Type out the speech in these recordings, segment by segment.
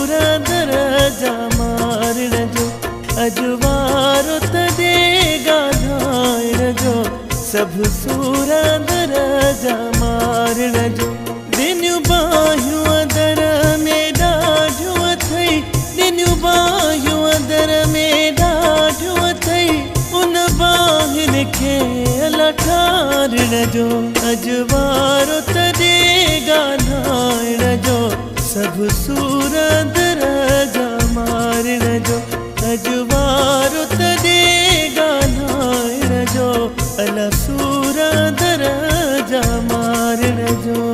सूर दरजा मारण जो अजवारो तदे गाधाइण जो सब सूर दरजा मारण जो दिन्यू बाह्यू अदर में डाढ़ू अथई दिन्यू बाह्यू अदर में डाढ़ू अथई उन बाहिन खे लठारण जो अजवारो तदे गाधाइण जो सब सूर दरजा मारण जो अजवारो तदे गाधाइण जो अला सूर दरजा मारण जो।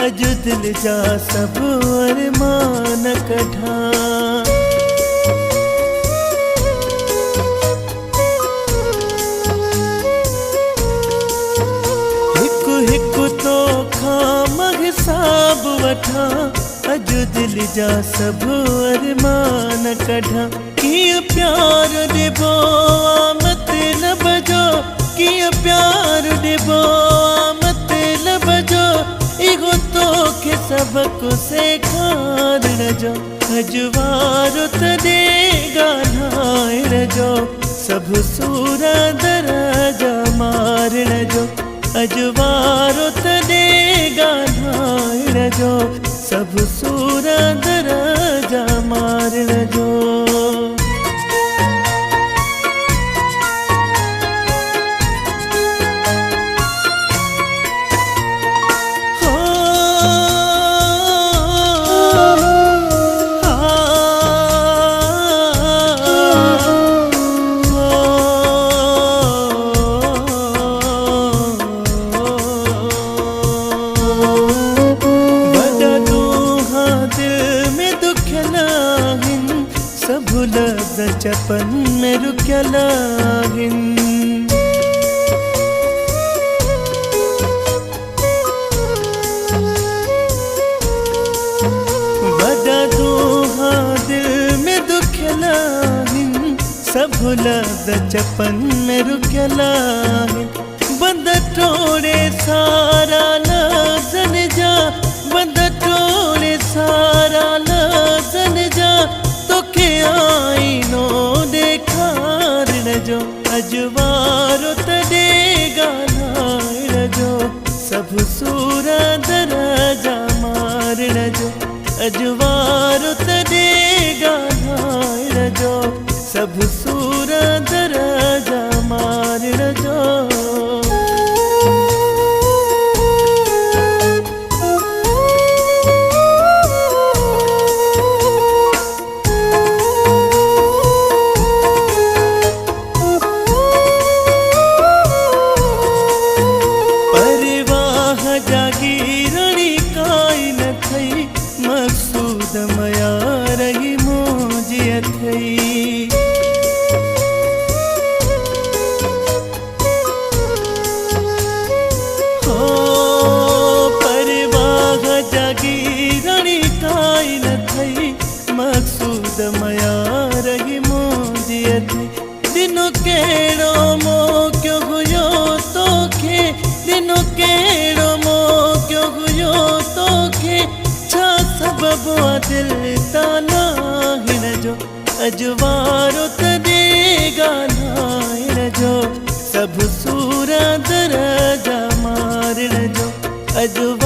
अजु दिल जा सब अरमान कढा हिकु हिकु तो खाम हिसाब वठा अजु दिल जा सब अरमान कढा किया प्यार दिबो मतलब जो किया प्यार दिबो मतलब जो इगो तो के सबक सेखारण जो अजवारो तदे गाधाइण जो सब सूर दरजा मारण जो अजवारो तदे गाधाइण जो सब सूर दरजा मारण जो। चपन में रुकला हिन वदा दोहा दिल में दुखला हिन सब लफ्ज़ चपन में रुकला हिन बंद टोड़े सारा लफ्ज़न जा बंद टोड़े सारा लफ्ज़न जा तोखे आईनो देखारण जो अजवारो तदे गाधाइण जो सब सूर दरजा मारण जो अजवारो तदे गाधाइण जो सब सूर दरजा मारण जो। मकसूद मया रही मोजी अथई हो परवाह जागीरणी काई न थई मकसूद मया रही मोजी अथई दिनो केड़ो मो क्यों हुयो तोखे दिनो केड़ो मो क्यों हुयो तोखे सबबो दिल ताना हिन जो अजवारो तदे गाधाइण जो सब सूर दरजा मारण जो अजवारो